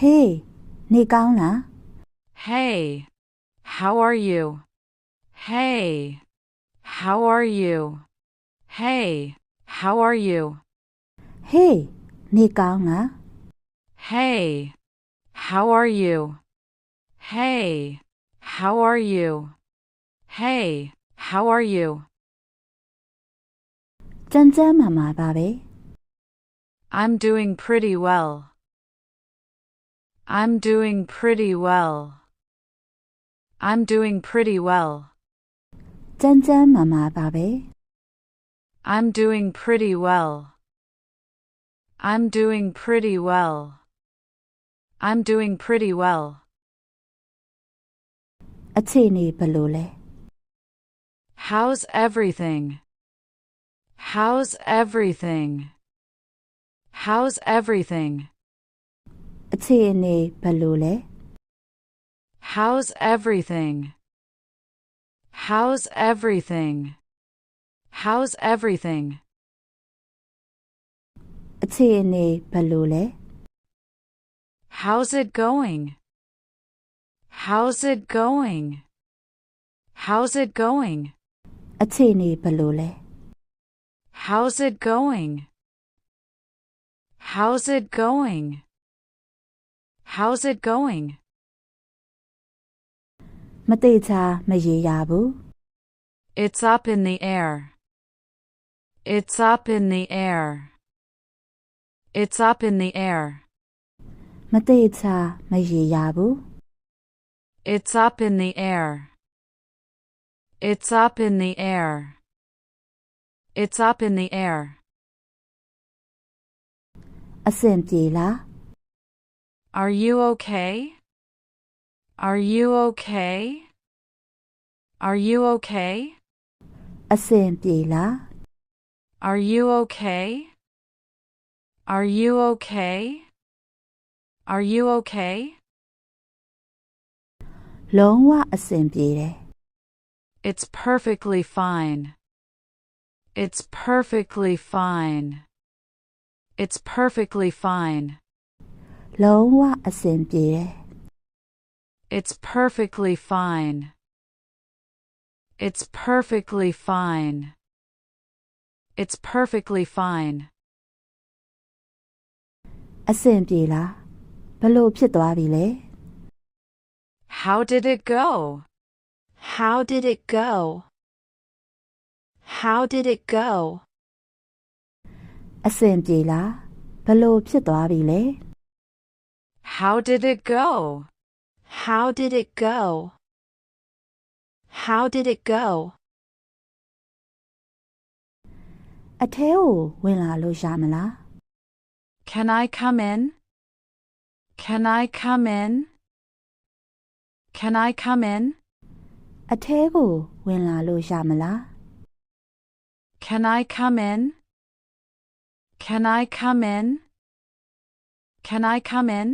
Hey နေကောင်းလား Hey, how are you? Hey, how are you? Hey, how are you? Hey နေကောင်းလား Hey, how are you? Hey, how are you? Hey, how are you? ကျန်းကျန်းမာမာပါပဲ I'm doing pretty well. I'm doing pretty well. I'm doing pretty well. ကျန်းကျန်းမာမာပါပဲ I'm doing pretty well. I'm doing pretty well. I'm doing pretty well. အခြေအနေဘယ်လိုလဲ How's everything? How's everything? How's everything? အခြေအနေဘယ်လိုလဲ How's everything? How's everything? How's everything? အခြေအနေဘယ်လိုလဲ How's it going? How's it going? How's it going? အခြေအနေဘယ်လိုလဲ How's it going? How's it going? How's it going? မတိတ်ချာမရေရာဘူး It's up in the air. It's up in the air. It's up in the air. မတိတ်ချာမရေရာဘူး It's up in the air. It's up in the air. It's up in the air. အဆင်ပြေလား Are you okay? Are you okay? Are you okay? အဆင်ပြေလား Are you okay? Are you okay? Are you okay? လုံးဝအဆင်ပြေတယ် It's perfectly fine. It's perfectly fine. It's perfectly fine. လုံးဝအဆင်ပြေတယ် It's perfectly fine. It's perfectly fine. It's perfectly fine. အဆင်ပြေလားဘယ်လိုဖြစ်သွားပြီလဲ How did it go? How did it go? How did it go? အဆင်ပြေလားဘယ်လိုဖြစ်သွားပြီလဲ How did it go? How did it go? How did it go? အထဲကိုဝင်လာလို့ရမလား Can I come in? Can I come in? Can I come in? အထဲကိုဝင်လာလို့ရမလား Can I come in? Can I come in? Can I come in?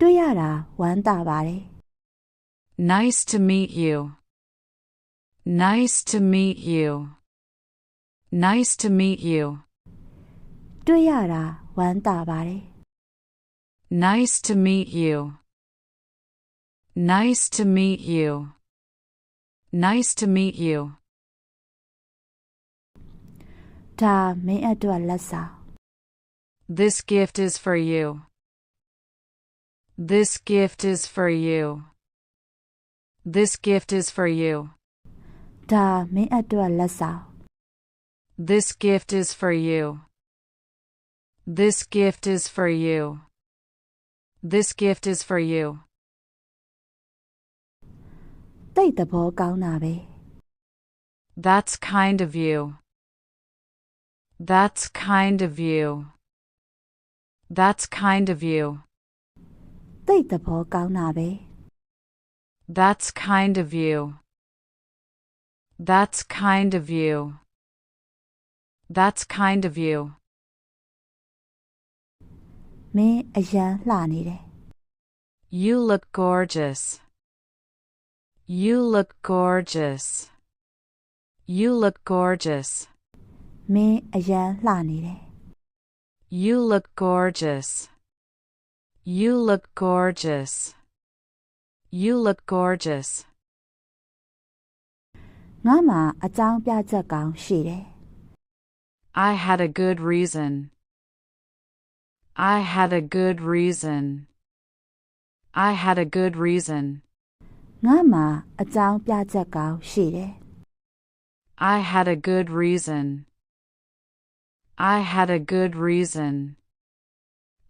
တွေ့ရတာဝမ်းသာပါတယ် Nice to meet you. Nice to meet you. Nice to meet you. တွေ့ရတာဝမ်းသာပါတယ် Nice to meet you. Nice to meet you. Nice to meet you. ဒါမင်းအတွက်လက်ဆောင် This gift is for you. This gift is for you. This gift is for you. ဒါမင်းအတွက်လက်ဆောင် This gift is for you. This gift is for you. This gift is for you. တိတ်သဘောကောင်းတာပဲ That's kind of you. That's kind of you. That's kind of you. တိတ်သဘောကောင်းတာပဲ That's kind of you. That's kind of you. That's kind of you. မင်းအရန်လှနေတယ် You look gorgeous. You look gorgeous. You look gorgeous. မင်းအရန်လှနေတယ် You look gorgeous. You look gorgeous. You look gorgeous. ငါမှာအကြောင်းပြချက်ကောင်းရှိတယ် I had a good reason. I had a good reason. I had a good reason. ငါမှာအကြောင်းပြချက်ကောင်းရှိတယ် I had a good reason. I had a good reason.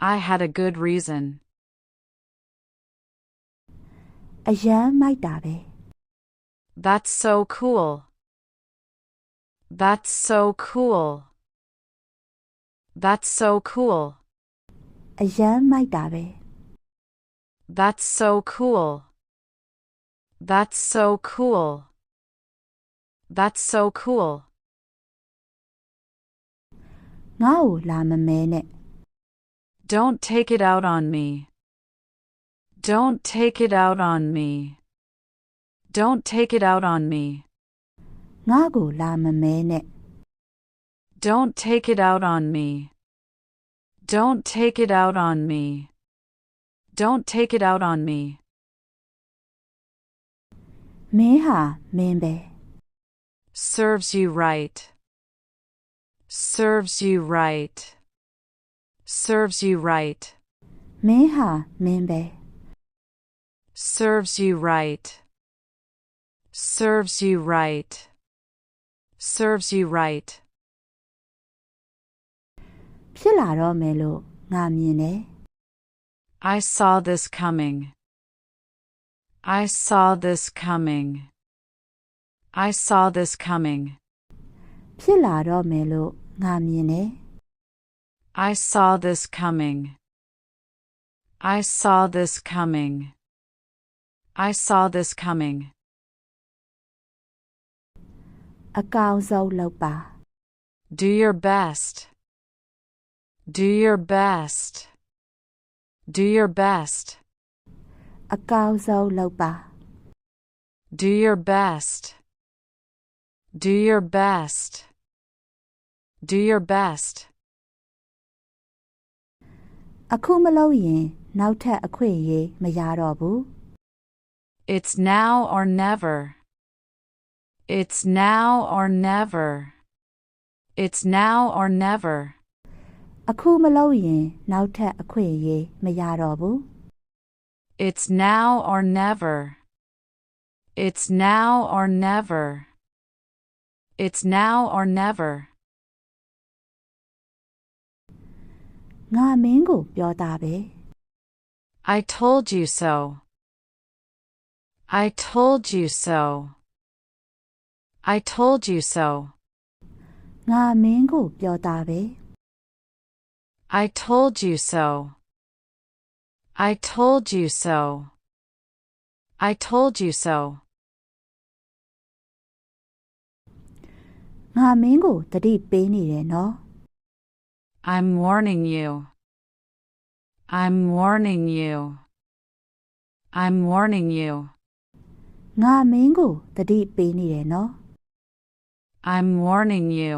I had a good reason. အရန်မိုက်တာပဲ That's so cool. That's so cool. That's so cool. အရန်မိုက်တာပဲ That's so cool. That's so cool. That's so cool. ငါ့ကိုလာမမဲနဲ့ Don't take it out on me. Don't take it out on me. Don't take it out on me. ငါ့ကိုလာမမဲနဲ့ Don't take it out on me. Don't take it out on me. Don't take it out on me. မင်းဟာမင်းပဲ Serves you right. Serves you right. Serves you right. မင်းဟာမင်းပဲ Serves you right. Serves you right. Serves you right. ဖြစ်လာတော့မယ်လို့ငါမြင်တယ် I saw this coming. I saw this coming. I saw this coming. ဖြစ်လာတော့မယ်လို့ငါမြင်တယ် I saw this coming. I saw this coming. I saw this coming. အကောင်ဆုံးလုပ်ပါ Do your best. Do your best. Do your best. အကောင်ဆုံးလုပ်ပါ Do your best. Do your best. Do your best. အခုမလုပ်ရင်နောက်ထပ်အခွင့်အရေးမရတော့ဘူး It's now or never. It's now or never. It's now or never. အခုမလုပ်ရင်နောက်ထပ်အခွင့်အရေးမရတော့ဘူး It's now or never. It's now or never. It's now or never. ငါမင်းကိုပြောတာပဲ I told you so. I told you so. I told you so. ငါမင်းကိုပြောတာပဲ I told you so. I told you so. I told you so. ငါမင်းကိုတတိပေးနေတယ်နော် I'm warning you. I'm warning you. I'm warning you. ငါမင်းကိုတတိပေးနေတယ်နော် I'm warning you.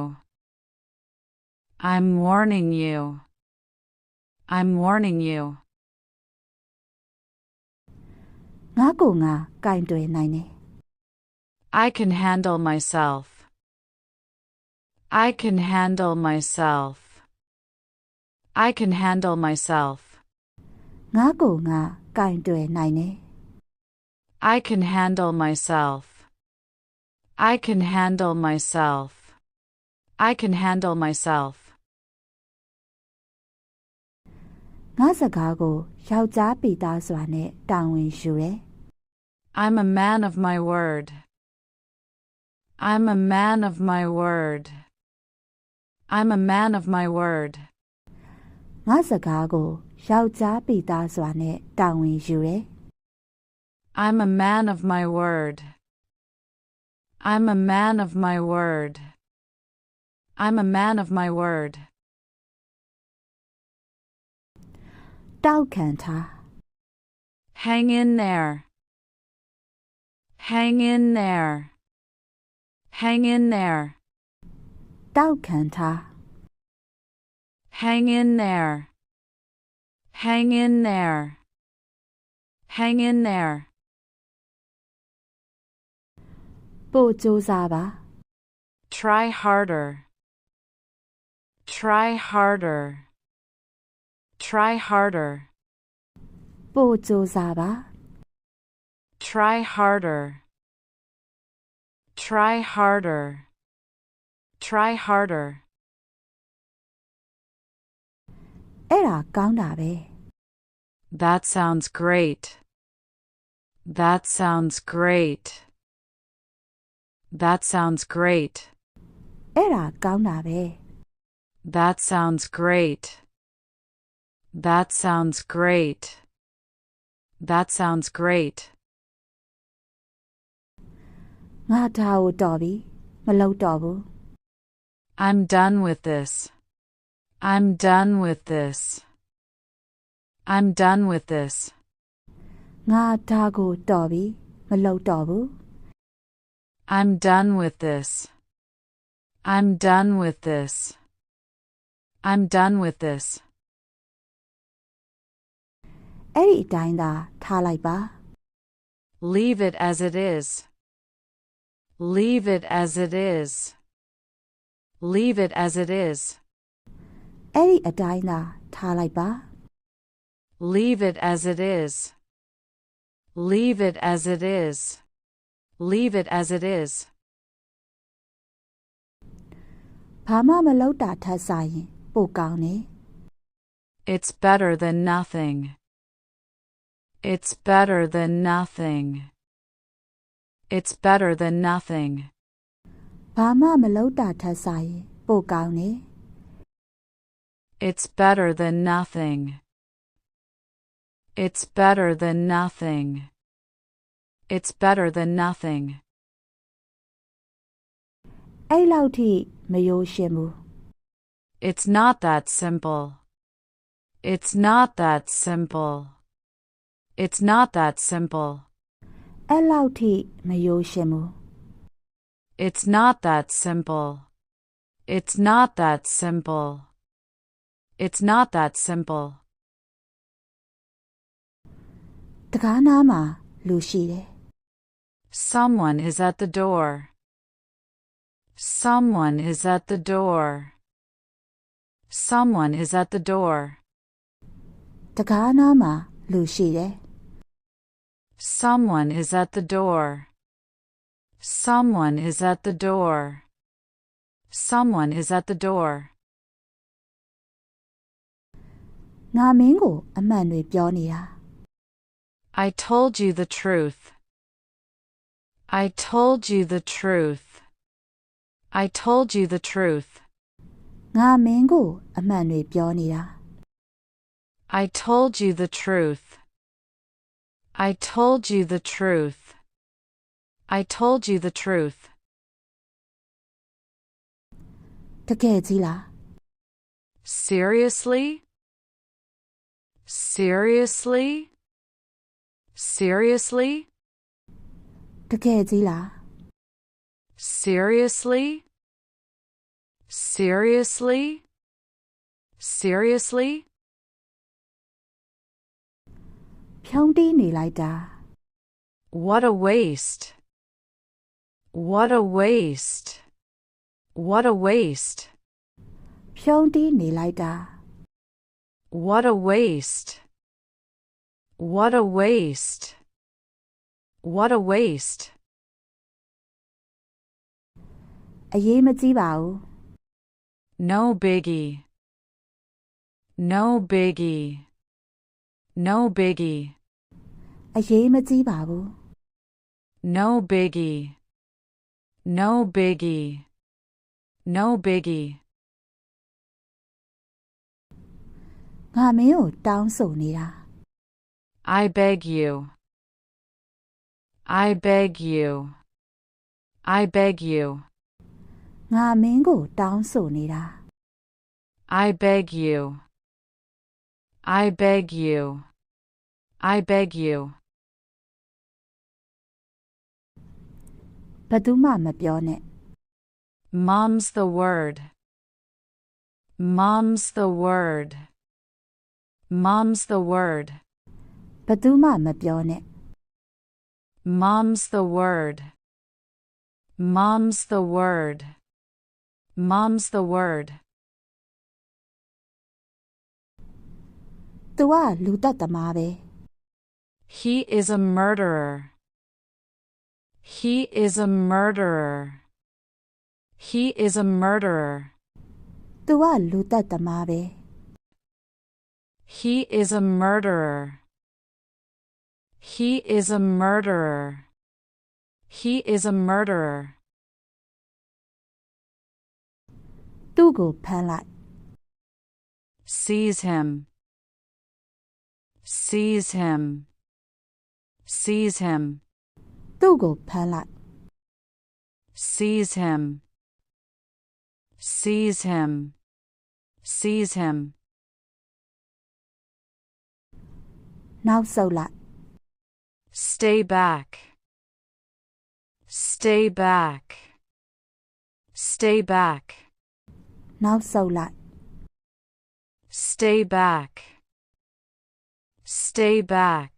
I'm warning you. I'm warning you. ငါကိုငါကင်တွယ်နိုင်တယ် I can handle myself. I can handle myself. I can handle myself. ငါကိုငါကင်တွယ်နိုင်တယ် I can handle myself. I can handle myself. I can handle myself. ငါစကားကိုယောက်ျားပိသားစွာနဲ့တာဝန်ယူတယ် I'm a man of my word. I'm a man of my word. I'm a man of my word. ငါစကားကိုယောက်ျားပိသားစွာနဲ့တာဝန်ယူတယ် I'm a man of my word. I'm a man of my word. I'm a man of my word. တောက်ခံထား Hang in there. Hang in there. Hang in there. တောက်ခံထား Hang in there. Hang in there. Hang in there. ပို့ကြိုးစားပါ Try harder. Try harder. Try harder. ပို့ကြိုးစားပါ Try harder. Try harder. Try harder. အဲ့ဒါကောင်းတာပဲ That sounds great. That sounds great. That sounds great. အဲ့ဒါကောင်းတာပဲ That sounds great. That sounds great. That sounds great. ငါဒါကိုတော်ပြီမလုပ်တော့ဘူး I'm done with this. I'm done with this. I'm done with this. ငါဒါကိုတော်ပြီမလုပ်တော့ဘူး I'm done with this. I'm done with this. I'm done with this. အဲ့ဒီအတိုင်းသာထားလိုက်ပါ Leave it as it is. Leave it as it is. Leave it as it is. အဲ့ဒီအတိုင်းသာထားလိုက်ပါ Leave it as it is. Leave it as it is. Leave it as it is. ဘာမှမလုပ်တာထက်စာရင်ပိုကောင်းတယ် It's better than nothing. It's better than nothing. It's better than nothing. ဘာမှမလုပ်တာထက်စာရင်ပိုကောင်းတယ် It's better than nothing. It's better than nothing. It's better than nothing. အဲ့လောက်ထိမရိုးရှင်းဘူး It's not that simple. It's not that simple. It's not that simple. အဲ့လောက်ထိမရိုးရှင်းဘူး It's not that simple. It's not that simple. It's not that simple. တကားနားမှာလူရှိတယ် Someone is at the door. Someone is at the door. Someone is at the door. တကားနားမှာလူရှိတယ် Someone is at the door. Someone is at the door. Someone is at the door. ငါမင်းကိုအမှန်တွေပြောနေတာ I told you the truth. I told you the truth. I told you the truth. ငါမင်းကိုအမှန်တွေပြောနေတာ I told you the truth. I told you the truth. I told you the truth. တကယ်ကြီးလား Seriously? Seriously? Seriously? တကယ်ကြီးလား Seriously? Seriously? Seriously? ဖြုံးတီးနေလိုက်တာ What a waste. What a waste. What a waste. ဖြုံးတီးနေလိုက်တာ What a waste. What a waste. What a waste. အရေးမကြီးပါဘူး No biggie. No biggie. No biggie. အရေးမကြီးပါဘူး No biggie. No biggie. No biggie. ငါမင်းကိုတောင်းဆိုနေတာ I beg you. I beg you. I beg you. ငါမင်းကိုတောင်းဆိုနေတာ I beg you. I beg you. I beg you. ဘယ်သူမှမပြောနဲ့ Mum's the word. Mom's the word. Mom's the word. ဘယ်သူမှမပြောနဲ့ Mom's the word. Mom's the word. Mom's the word. သူကလူသတ်သမားပဲ He is a murderer. He is a murderer. He is a murderer. သူကလူသတ်သမားပဲ He is a murderer. He is a murderer. He is a murderer. သူ့ကိုဖမ်းလိုက် Seize him. Seize him. Seize him. သူ့ကိုဖမ်းလိုက် Seize him. Seize him. Seize him. နောက်ဆုတ်လိုက် Stay back. Stay back. Stay back. နောက်ဆုတ်လိုက် Stay back. Stay back.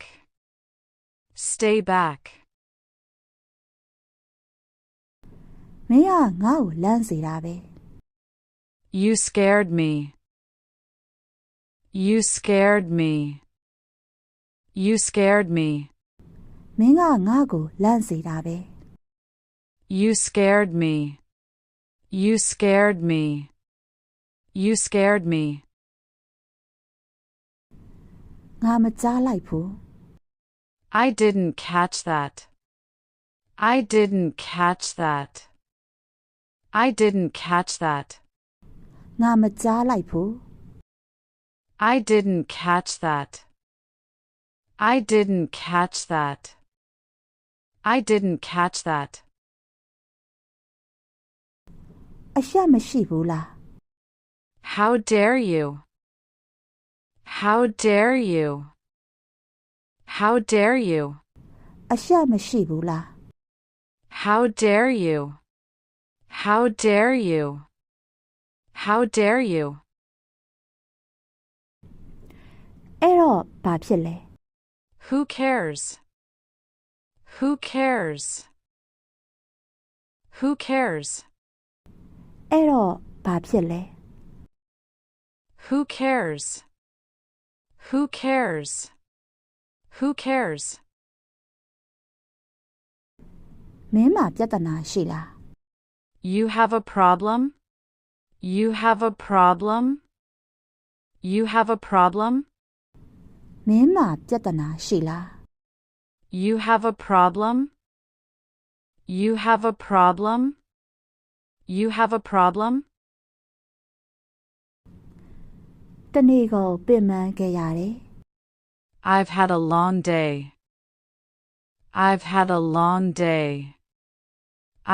Stay back. မင်းကငါ့ကိုလန့်စေတာပဲ You scared me. You scared me. You scared me. မင်းကငါ့ကိုလန့်စေတာပဲ You scared me. You scared me. You scared me. ငါမကြားလိုက်ဘူး I didn't catch that. I didn't catch that. I didn't catch that. ငါမကြားလိုက်ဘူး I didn't catch that. I didn't catch that. I didn't catch that. အရှက်မရှိဘူးလား How dare you? How dare you? How dare you? အရှက်မရှိဘူးလား How dare you? How dare you? How dare you? အဲ့တော့ဘာဖြစ်လဲ Who cares? Who cares? Who cares? အဲ့တော့ဘာဖြစ်လဲ Who cares? Who cares? Who cares? မင်းမှာပြဿနာရှိလား You have a problem? You have a problem? You have a problem? မင်းမှာပြဿနာရှိလား You have a problem? You have a problem? You have a problem? တနေ့ကိုပြင်ပန်းခဲ့ရတယ် I've had a long day. I've had a long day.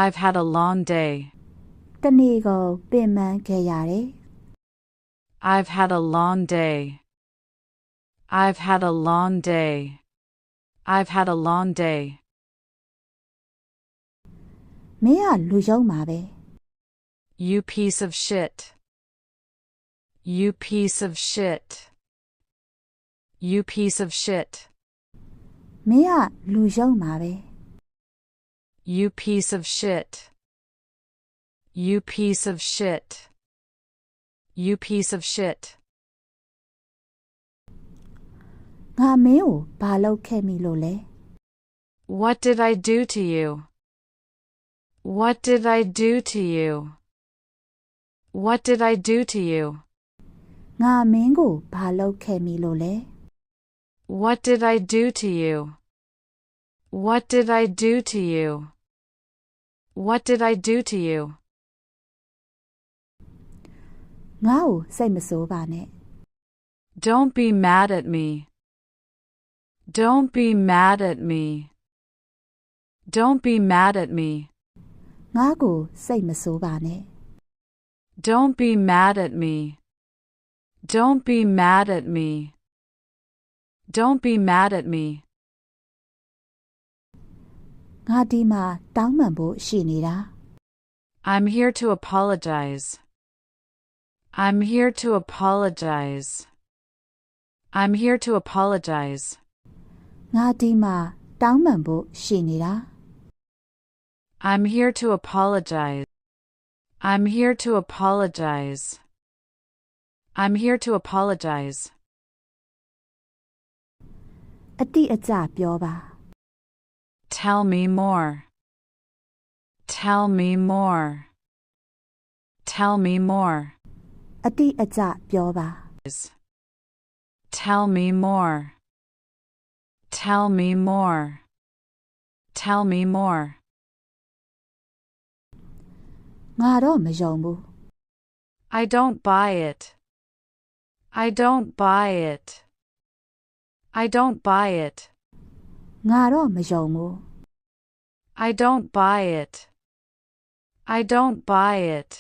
I've had a long day. တနေ့ကိုပြင်ပန်းခဲ့ရတယ် I've had a long day. I've had a long day. I've had a long day. မင်းကလူယုံမှာပဲ You piece of shit. You piece of shit. You piece of shit. မင်းကလူယုံမှာပဲ You piece of shit. You piece of shit. You piece of shit. ငါမင်းကိုဘာလုပ်ခဲ့မိလို့လဲ What did I do to you? What did I do to you? What did I do to you? ငါမင်းကိုဘာလုပ်ခဲ့မိလို့လဲ What did I do to you? What did I do to you? What did I do to you? ငါ့ကိုစိတ်မဆိုးပါနဲ့ Don't be mad at me. Don't be mad at me. Don't be mad at me. ငါ့ကိုစိတ်မဆိုးပါနဲ့ Don't be mad at me. Don't be mad at me. Don't be mad at me. ငါဒီမှာတောင်းပန်ဖို့ရှိနေတာ I'm here to apologize. I'm here to apologize. I'm here to apologize. ငါဒီမှာတောင်းပန်ဖို့ရှိနေတာ I'm here to apologize. I'm here to apologize. I'm here to apologize. အတိအကျပြောပါ Tell me more. Tell me more. Tell me more. အတိအကျပြောပါ Tell me more. Tell me more. Tell me more. ငါတော့မယုံဘူး I don't buy it. I don't buy it. I don't buy it. ငါတော့မယုံဘူး I don't buy it. I don't buy it.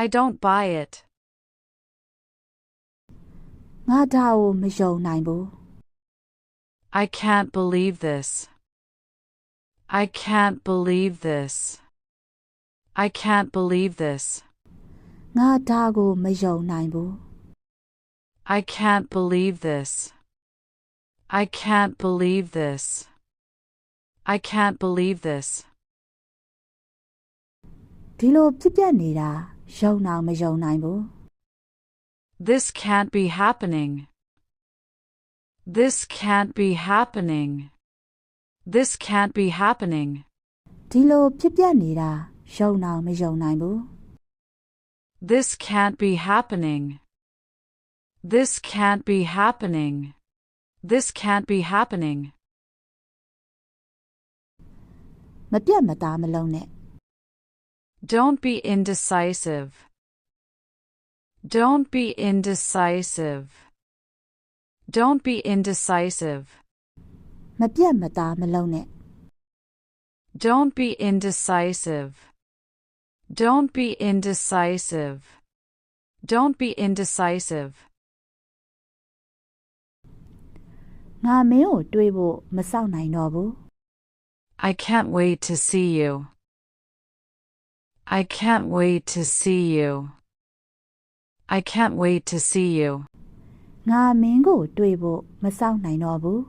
I don't buy it. ငါဒါကိုမယုံနိုင်ဘူး I can't believe this. I can't believe this. I can't believe this. ငါဒါကိုမယုံနိုင်ဘူး I can't believe this. I can't believe this. I can't believe this. ဒီလိုဖြစ်ပျက်နေတာယုံအောင်မယုံနိုင်ဘူး This can't be happening. This can't be happening. This can't be happening. ဒီလိုဖြစ်ပျက်နေတာယုံအောင်မယုံနိုင်ဘူး This can't be happening. This can't be happening. This can't be happening. မပြတ်မသားမလုံးနဲ့ Don't be indecisive. Don't be indecisive. Don't be indecisive. မပြတ်မသားမလုံးနဲ့ Don't be indecisive. Don't be indecisive. Don't be indecisive. ငါမင်းကိုတွေးဖို့မစောင့်နိုင်တော့ဘူး I can't wait to see you. I can't wait to see you. I can't wait to see you. ငါမင်းကိုတွေးဖို့မစောင့်နိုင်တော့ဘူး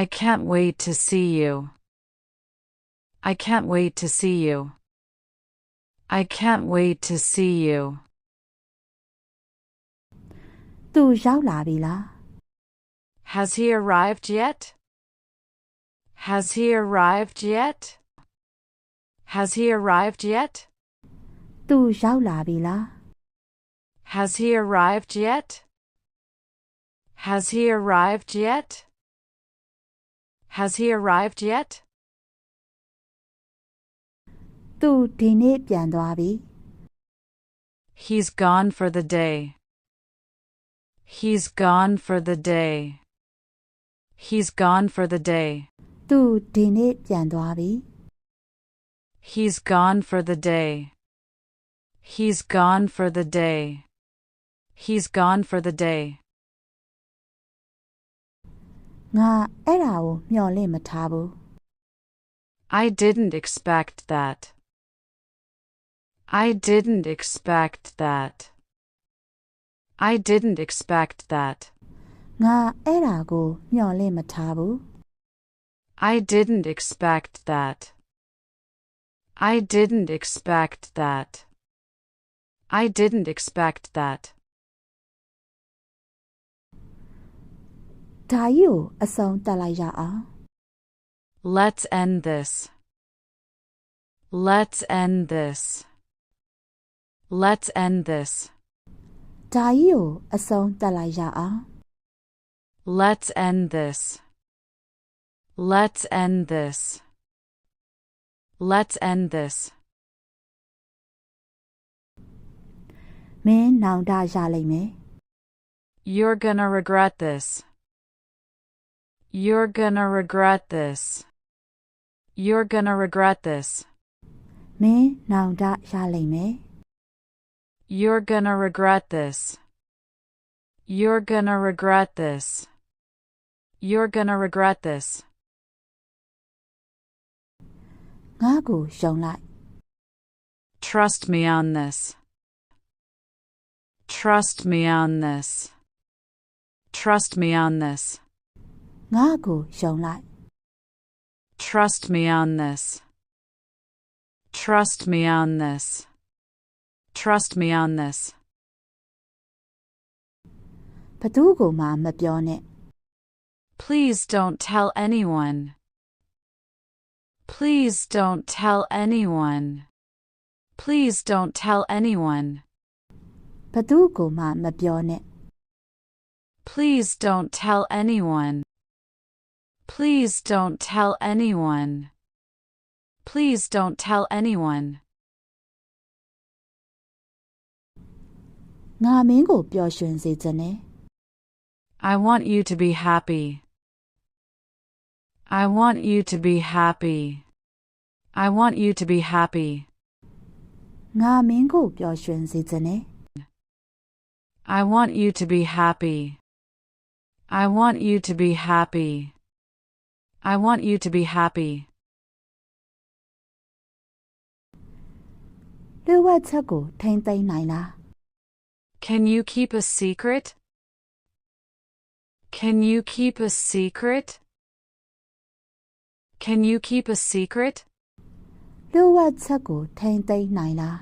I can't wait to see you. I can't wait to see you. I can't wait to see you. သူရောက်လာပြီလား Has he arrived yet? Has he arrived yet? Has he arrived yet? သူရောက်လာပြီလား Has he arrived yet? Has he arrived yet? Has he arrived yet? သူဒီနေ့ပြန်သွားပြီ He's gone for the day. He's gone for the day. He's gone for the day. သူဒီနေ့ပြန်သွားပြီ He's gone for the day. He's gone for the day. He's gone for the day. ငါအဲ့ဒါကိုမျှော်လင့်မထားဘူး I didn't expect that. I didn't expect that. I didn't expect that. ငါအဲ့ဒါကိုမျှော်လင့်မထားဘူး I didn't expect that. I didn't expect that. I didn't expect that. ဒါကြီးကိုအဆုံးသတ်လိုက်ရအောင် Let's end this. Let's end this. Let's end this. ဒါကြီးကိုအဆုံးသတ်လိုက်ရအောင် Let's end this. Let's end this. Let's end this. မင်းနောင်တရလိမ့်မယ် You're gonna regret this. You're gonna regret this. You're gonna regret this. မင်းနောင်တရလိမ့်မယ် You're gonna regret this. You're gonna regret this. You're gonna regret this. ငါ့ကိုယုံလိုက် Trust me on this. Trust me on this. Trust me on this. ငါ့ကိုယုံလိုက် Trust me on this. Trust me on this. Trust me on this. ဘသူကိုမှမပြောနဲ့ Please don't tell anyone. Please don't tell anyone. Please don't tell anyone. ဘသူကိုမှမပြောနဲ့ Please don't tell anyone. Please don't tell anyone. Please don't tell anyone. ငါမင်းကိုပျော်ရွှင်စေချင်တယ် I want you to be happy. I want you to be happy. I want you to be happy. ငါမင်းကိုပျော်ရွှင်စေချင်တယ် I want you to be happy. I want you to be happy. I want you to be happy. လျှို့ဝှက်ချက်ကိုထိမ့်သိမ်းနိုင်လား Can you keep a secret? Can you keep a secret? Can you keep a secret? လျှို့ဝှက်ချက်ကိုထိမ့်သိမ်းနိုင်လား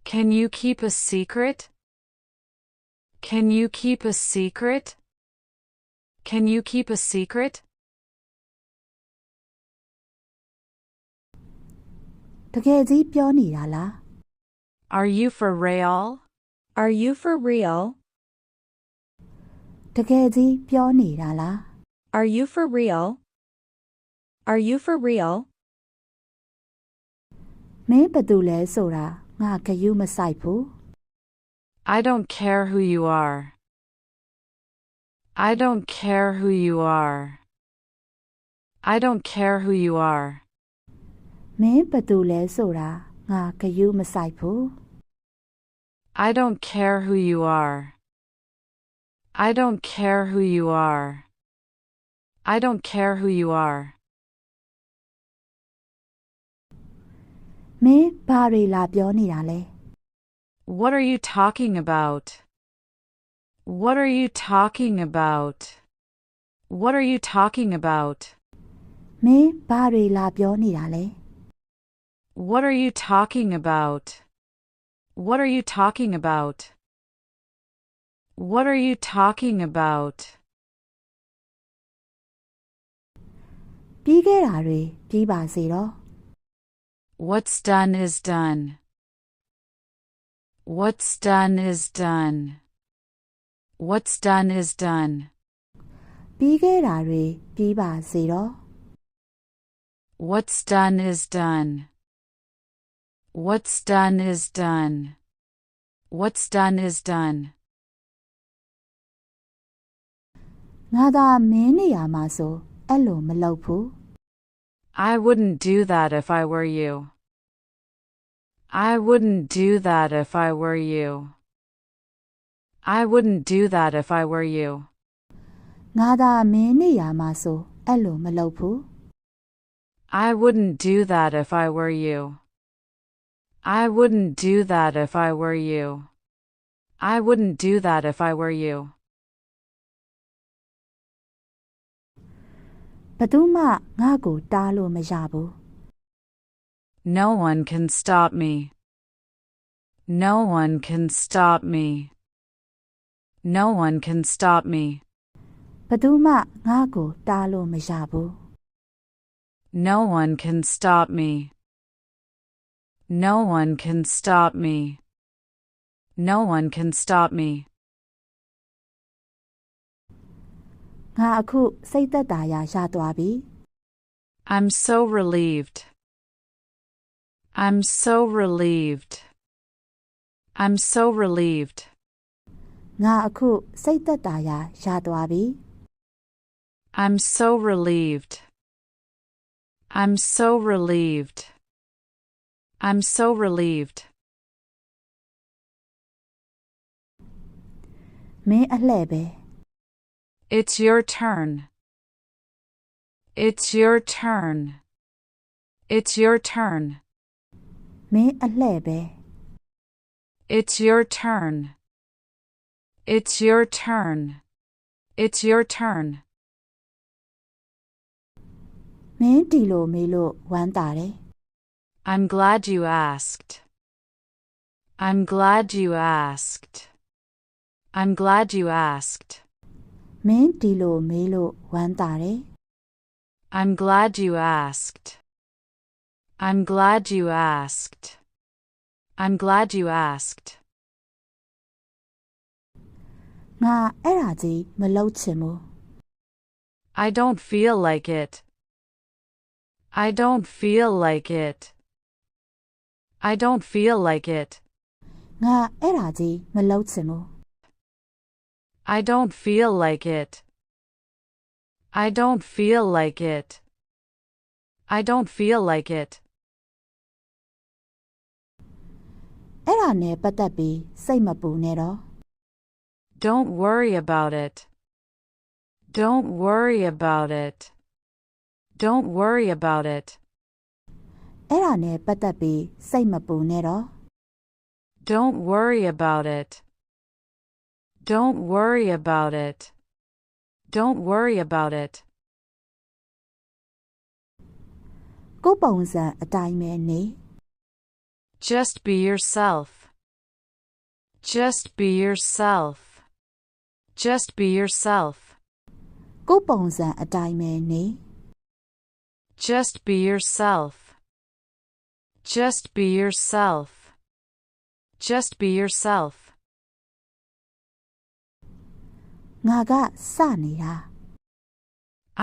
Can you keep a secret? Can you keep a secret? Can you keep a secret? တကယ်ကြီးပြောနေတာလား Are you for real? Are you for real? တကယ်ကြီးပြောနေတာလား Are you for real? Are you for real? မင်းဘသူလဲဆိုတာငါဂရုမစိုက်ဘူး I don't care who you are. I don't care who you are. I don't care who you are. မင်းဘသူလဲဆိုတာငါဂရုမစိုက်ဘူး I don't care who you are. I don't care who you are. I don't care who you are. မင်းဘာတွေလာပြောနေတာလဲ What are you talking about? What are you talking about? What are you talking about? မင်းဘာတွေလာပြောနေတာလဲ What are you talking about? What are you talking about? What are you talking about? ပြီးခဲ့တာတွေပြီးပါစေတော့ What's done is done. What's done is done. What's done is done. ပြီးခဲ့တာတွေပြီးပါစေတော့ What's done is done. What's done is done. What's done is done. ငါသာမင်းနေရာမှာဆိုအဲ့လိုမလုပ်ဘူး I wouldn't do that if I were you. I wouldn't do that if I were you. I wouldn't do that if I were you. ငါသာမင်းနေရာမှာဆိုအဲ့လိုမလုပ်ဘူး I wouldn't do that if I were you. I wouldn't do that if I were you. I wouldn't do that if I were you. ဘယ်သူမှငါ့ကိုတားလို့မရဘူး No one can stop me. No one can stop me. No one can stop me. ဘယ်သူမှငါ့ကိုတားလို့မရဘူး No one can stop me. No one can stop me. No one can stop me. ငါအခုစိတ်သက်သာရာရသွားပြီ I'm so relieved. I'm so relieved. I'm so relieved. ငါအခုစိတ်သက်သာရာရသွားပြီ I'm so relieved. I'm so relieved. I'm so relieved. မင်းအလှဲ့ပဲ It's your turn. It's your turn. It's your turn. မင်းအလှဲ့ပဲ It's your turn. It's your turn. It's your turn. မင်းဒီလိုမေးလို့ဝမ်းသာတယ် I'm glad you asked. I'm glad you asked. I'm glad you asked. မင်းဒီလိုမေးလို့ဝမ်းသာတယ် I'm glad you asked. I'm glad you asked. I'm glad you asked. ငါအဲ့ဒါကြီးမလုပ်ချင်ဘူး I don't feel like it. I don't feel like it. I don't feel like it. ငါအဲ့ဒါကြီးမလုပ်ချင်ဘူး I don't feel like it. I don't feel like it. I don't feel like it. အဲ့ဒါနဲ့ပတ်သက်ပြီးစိတ်မပူနဲ့တော့ Don't worry about it. Don't worry about it. Don't worry about it. အဲ့ဒါနဲ့ပတ်သက်ပြီးစိတ်မပူနဲ့တော့ Don't worry about it. Don't worry about it. Don't worry about it. ကိုယ့်ပုံစံအတိုင်းပဲနေ Just be yourself. Just be yourself. Just be yourself. ကိုယ့်ပုံစံအတိုင်းပဲနေ Just be yourself. Just be yourself. Just be yourself. ငါကစနေတာ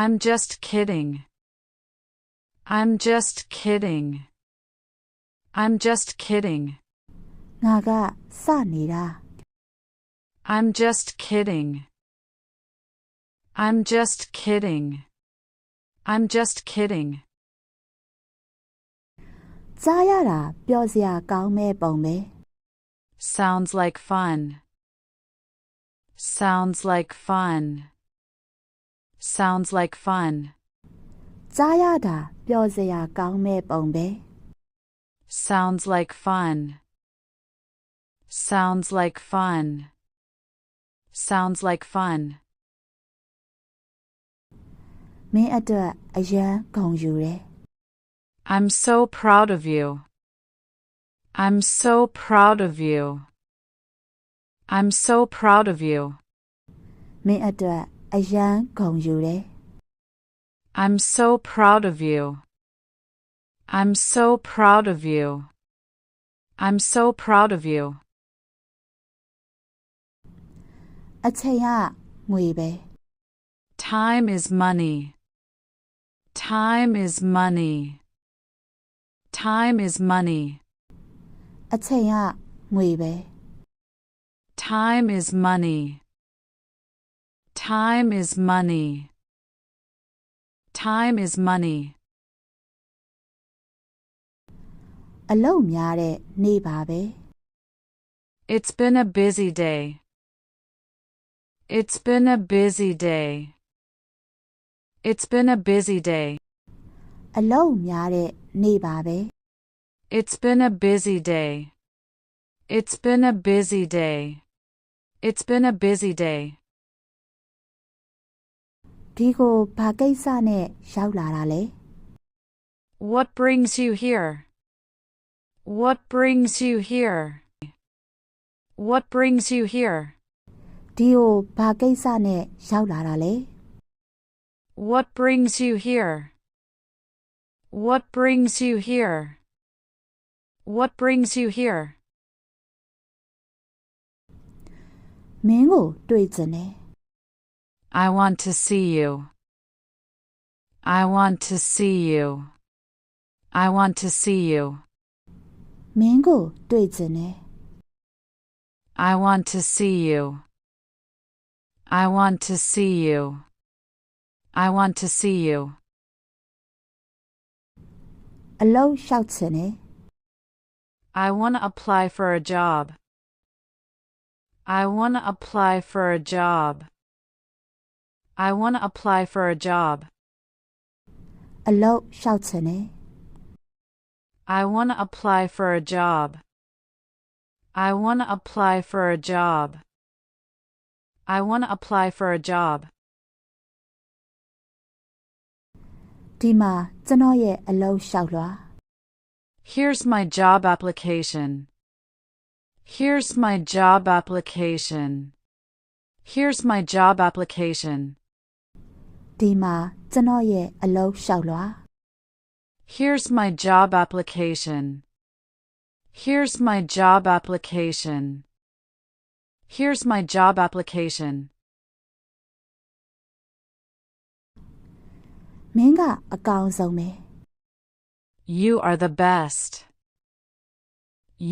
I'm just kidding. I'm just kidding. I'm just kidding. ငါကစနေတာ I'm just kidding. I'm just kidding. I'm just kidding. ကြားရတာပျော်စရာကောင်းမဲ့ပုံပဲ Sounds like fun. Sounds like fun. Sounds like fun. ကြားရတာပျော်စရာကောင်းမဲ့ပုံပဲ Sounds like fun. Sounds like fun. Sounds like fun. မင်းအတွက်အရန်ဂုဏ်ယူတယ် I'm so proud of you. I'm so proud of you. I'm so proud of you. မင်းအတွက်အရန်ဂုဏ်ယူတယ် I'm so proud of you. I'm so proud of you. I'm so proud of you. အချိန်ကငွေပဲ Time is money. Time is money. Time is money. အချိန်ကငွေပဲ Time is money. Time is money. Time is money. အလုံးများတဲ့နေ့ပါပဲ It's been a busy day. It's been a busy day. It's been a busy day. အလုံးများတဲ့နေ့ပါပဲ It's been a busy day. It's been a busy day. It's been a busy day. ဒီကိုဘာကိစ္စနဲ့ရောက်လာတာလဲ What brings you here? What brings you here? What brings you here? ဒီကိုဘာကိစ္စနဲ့ရောက်လာတာလဲ What brings you here? What brings you here? What brings you here? မင်းကိုတွေ့ချင်တယ် I want to see you. I want to see you. I want to see you. မင်းကိုတွေ့ချင်တယ် I want to see you. I want to see you. I want to see you. အလုံးလျှောက်ချင်တယ် I want to apply for a job. I want to apply for a job. I want to apply for a job. အလုံးလျှောက်ချင်တယ် I want to apply for a job. I want to apply for a job. I want to apply for a job. ဒီမှာကျွန်တော်ရဲ့အလုပ်လျှောက်လွှာ Here's my job application. Here's my job application. Here's my job application. ဒီမှာကျွန်တော်ရဲ့အလုပ်လျှောက်လွှာ Here's my job application. Here's my job application. Here's my job application. မင်းကအကောင်းဆုံးပဲ You are the best.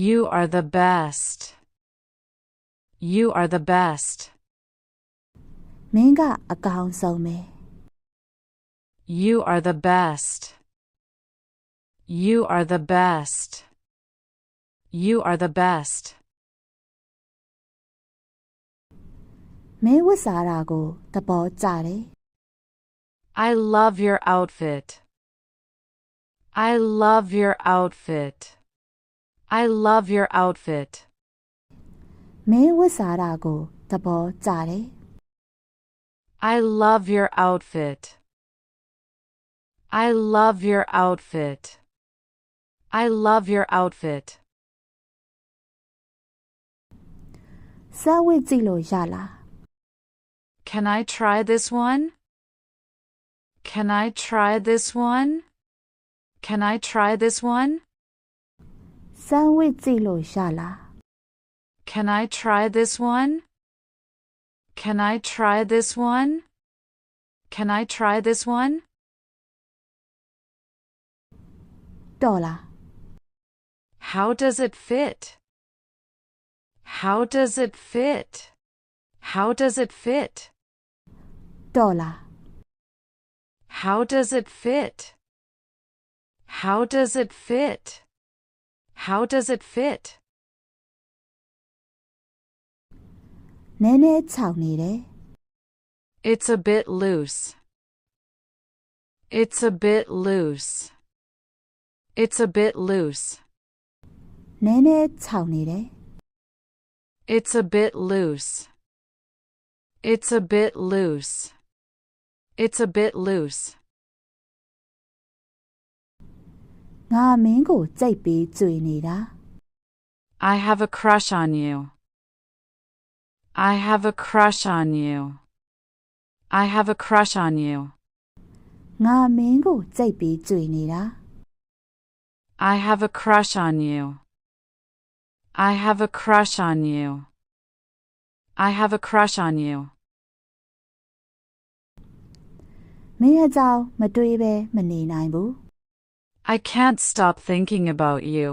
You are the best. You are the best. မင်းကအကောင်းဆုံးပဲ You are the best. You are the best. You are the best. မင်းဝတ်စားတာကိုသဘောကျတယ် I love your outfit. I love your outfit. I love your outfit. မင်းဝတ်စားတာကိုသဘောကျတယ် I love your outfit. I love your outfit. I love your outfit. စားဝတ်ကြည့်လို့ရလား Can I try this one? Can I try this one? Can I try this one? စားဝတ်ကြည့်လို့ရလား Can I try this one? Can I try this one? Can I try this one? တော်လား How does it fit? How does it fit? How does it fit? တော်လား How does it fit? How does it fit? How does it fit? နည်းနည်းခြောက်နေတယ် It's a bit loose. It's a bit loose. It's a bit loose. နည်းနည်းခြောက်နေတယ် It's a bit loose. It's a bit loose. It's a bit loose. ငါမင်းကိုကြိတ်ပြီးကြွေနေတာ I have a crush on you. I have a crush on you. I have a crush on you. ငါမင်းကိုကြိတ်ပြီးကြွေနေတာ I have a crush on you. I have a crush on you. I have a crush on you. မင်းအကြောင်းမတွေးပဲမနေနိုင်ဘူး I can't stop thinking about you.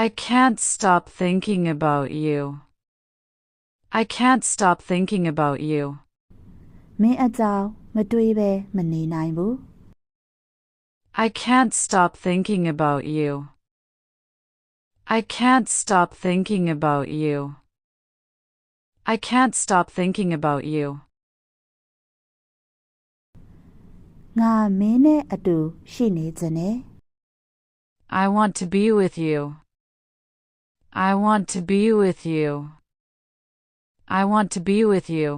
I can't stop thinking about you. I can't stop thinking about you. မင်းအကြောင်းမတွေးပဲမနေနိုင်ဘူး I can't stop thinking about you. I can't stop thinking about you. I can't stop thinking about you. ငါမင်းနဲ့အတူရှိနေခြင်းနဲ့ I want to be with you. I want to be with you. I want to be with you.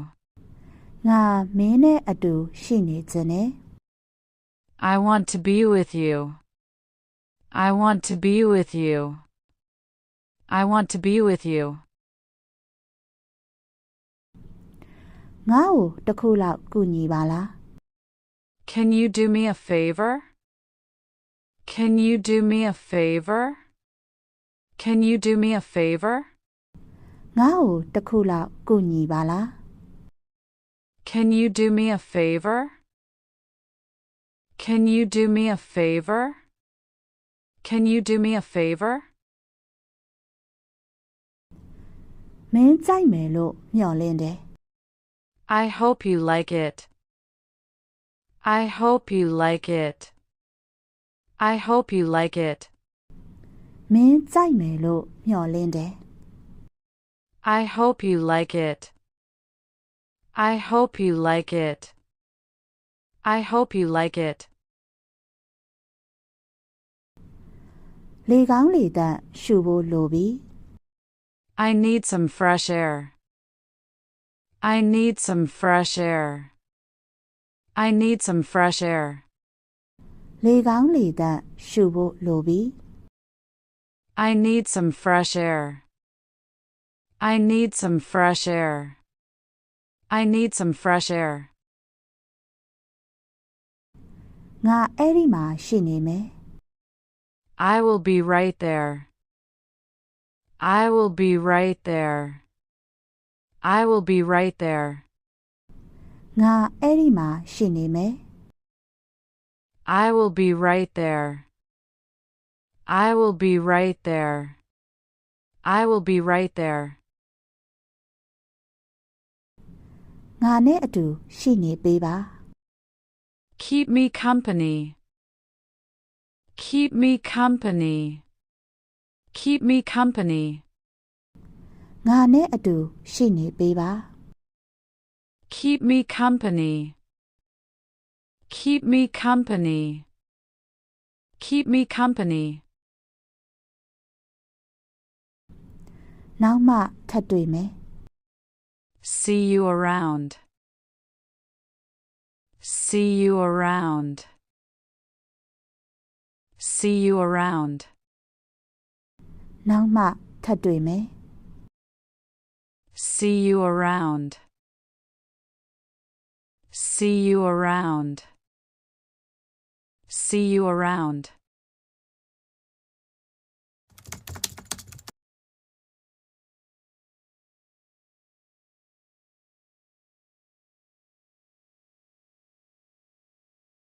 ငါမင်းနဲ့အတူရှိနေခြင်းနဲ့ I want to be with you. I want to be with you. I want to be with you. ငါ့ကိုတစ်ခုလောက်ကူညီပါလား Can you do me a favor? Can you do me a favor? Can you do me a favor? ငါ့ကိုတစ်ခုလောက်ကူညီပါလား Can you do me a favor? Can you do me a favor? Can you do me a favor? မင်းကြိုက်မယ်လို့မျှော်လင့်တယ် I hope you like it. I hope you like it. I hope you like it. မင်းကြိုက်မယ်လို့မျှော်လင့်တယ် I hope you like it. I hope you like it. I hope you like it. လေကောင်းလေတန့်ရှူဖို့လိုပြီ I need some fresh air. I need some fresh air. I need some fresh air. လေကောင်းလေသန့်ရှုဖို့လိုပြီ I need some fresh air. I need some fresh air. I need some fresh air. ငါအဲ့ဒီမှာရှိနေမယ် I will be right there. I will be right there. I will be right there. ငါအဲ့ဒီမှာရှိနေမယ် I will be right there. I will be right there. I will be right there. ငါနဲ့အတူရှိနေပေးပါ Keep me company. Keep me company. Keep me company. ငါနဲ့အတူရှိနေပေးပါ Keep me company. Keep me company. Keep me company. နောက်မှထပ်တွေ့မယ် See you around. See you around. See you around. နောက်မှထပ်တွေ့မယ် See you around. See you around. See you around.